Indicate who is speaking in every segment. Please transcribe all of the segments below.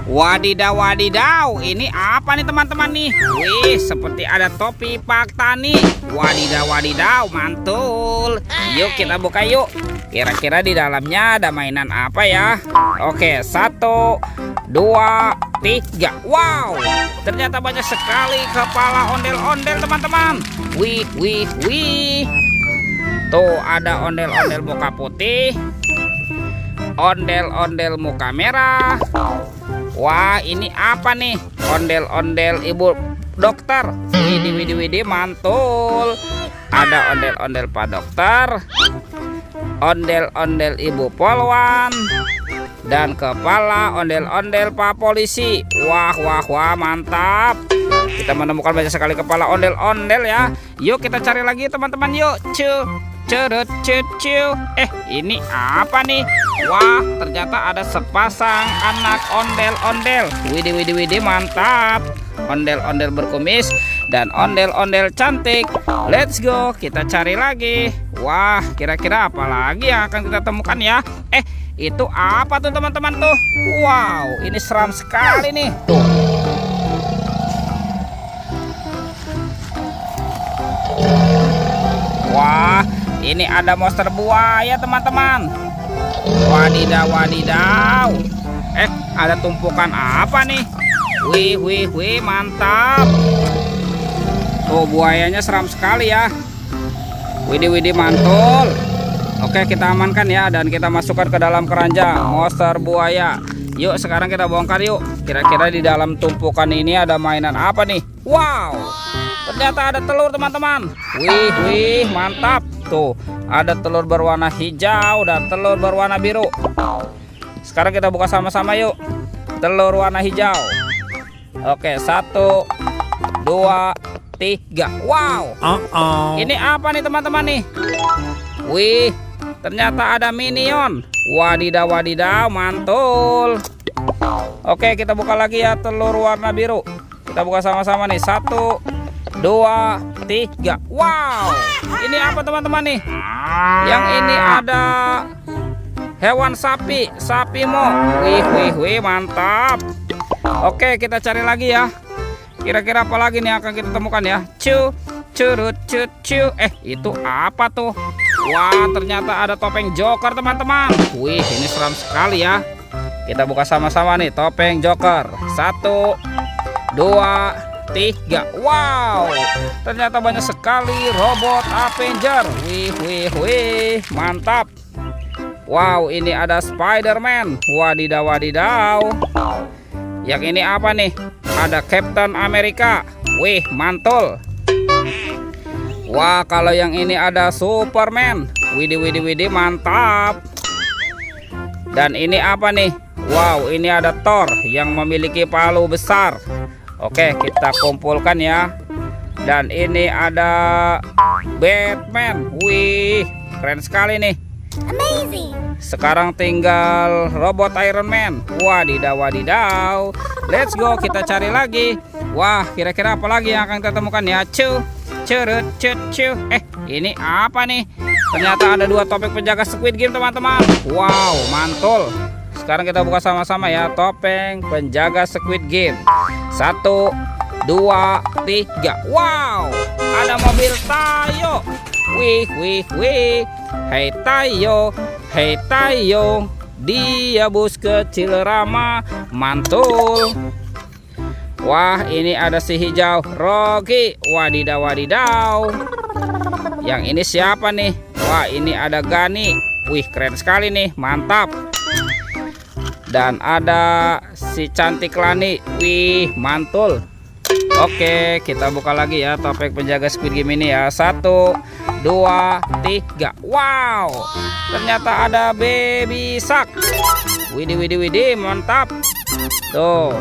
Speaker 1: Wadidaw, wadidaw. Ini apa nih teman-teman nih? Wih, seperti ada topi Pak Tani. Wadidaw, wadidaw, mantul. Yuk kita buka yuk. Kira-kira di dalamnya ada mainan apa ya? Oke, 1, 2, 3. Wow, ternyata banyak sekali kepala ondel-ondel teman-teman. Wih, wih, wih. Tuh ada ondel-ondel muka putih, ondel-ondel muka merah. Wah, ini apa nih? Ondel-ondel ibu dokter. Widih, widih, widih, mantul. Ada ondel-ondel Pak Dokter, ondel-ondel Ibu Polwan, dan kepala ondel-ondel Pak Polisi. Wah, wah, wah, mantap. Kita menemukan banyak sekali kepala ondel-ondel ya. Yuk kita cari lagi teman-teman yuk. Cerut, cucu. Ini apa nih? Wah, ternyata ada sepasang anak ondel-ondel. Widih, widih, widih, mantap. Ondel-ondel berkumis dan ondel-ondel cantik. Let's go, kita cari lagi. Wah, kira-kira apa lagi yang akan kita temukan ya? Itu apa tuh teman-teman tuh? Wow, ini seram sekali nih. Tuh. Wah, ini ada monster buaya teman-teman. Wadidaw, wadidaw. Ada tumpukan apa nih? Wih, wih, wih, mantap. Tuh buayanya seram sekali ya. Widih, widih, mantul. Oke, kita amankan ya dan kita masukkan ke dalam keranjang monster buaya. Yuk sekarang kita bongkar yuk. Kira-kira di dalam tumpukan ini ada mainan apa nih? Wow, ternyata ada telur teman-teman. Wih, wih, mantap. Tuh ada telur berwarna hijau dan telur berwarna biru. Sekarang kita buka sama-sama yuk. Telur warna hijau. Oke, 1, 2, 3. Wow, ini apa nih teman-teman nih? Wih, ternyata ada minion. Wadidaw, wadidaw, mantul. Oke, kita buka lagi ya telur warna biru. Kita buka sama-sama nih. 1, 2, 3. Wow, ini apa teman-teman nih? Yang ini ada hewan sapi, sapi mo. Wih, wih, wih, mantap. Oke, kita cari lagi ya. Kira-kira apa lagi nih akan kita temukan ya? Curut, cucu. Itu apa tuh? Wah, ternyata ada topeng Joker teman-teman. Wih, ini seram sekali ya. Kita buka sama-sama nih topeng Joker. 1, 2, 3. Wow, ternyata banyak sekali robot Avenger. Wih, wih, wih, mantap. Wow, ini ada Spider-Man. Wadidaw, wadidaw. Yang ini apa nih? Ada Captain America. Wih, mantul. Wah, kalau yang ini ada Superman. Widih, widih, widih, mantap. Dan ini apa nih? Wow, ini ada Thor yang memiliki palu besar. Oke, kita kumpulkan ya. Dan ini ada Batman. Wih, keren sekali nih.
Speaker 2: Amazing.
Speaker 1: Sekarang tinggal robot Iron Man. Wadidaw, wadidaw. Let's go, kita cari lagi. Wah, kira-kira apa lagi yang akan kita temukan ya? Curut, cucu. Ini apa nih? Ternyata ada 2 topeng penjaga Squid Game teman-teman. Wow, mantul. Sekarang kita buka sama-sama ya topeng penjaga Squid Game. 1, 2, 3. Wow, ada mobil Tayo. Wih, wih, wih. Hei Tayo, hei Tayo, dia bus kecil ramah, mantul. Wah, ini ada si hijau Rocky. Wadidaw, wadidaw. Yang ini siapa nih? Wah, ini ada Gani. Wih, keren sekali nih, mantap. Dan ada si cantik Lani. Wih, mantul. Oke, kita buka lagi ya topeng penjaga Squid Game ini ya. 1, 2, 3. Wow, ternyata ada Baby Shark. Widih, widih, widih, mantap. Tuh,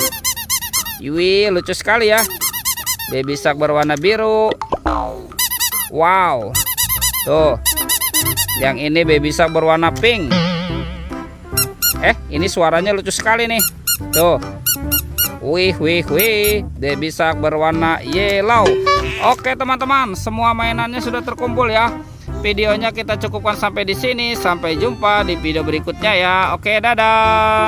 Speaker 1: wih, lucu sekali ya. Baby Shark berwarna biru. Wow, tuh. Yang ini Baby Shark berwarna pink. Ini suaranya lucu sekali nih. Tuh. Wih, wih, wih, Baby Shark berwarna yellow. Oke teman-teman, semua mainannya sudah terkumpul ya. Videonya kita cukupkan sampai di sini. Sampai jumpa di video berikutnya ya. Oke, dadah.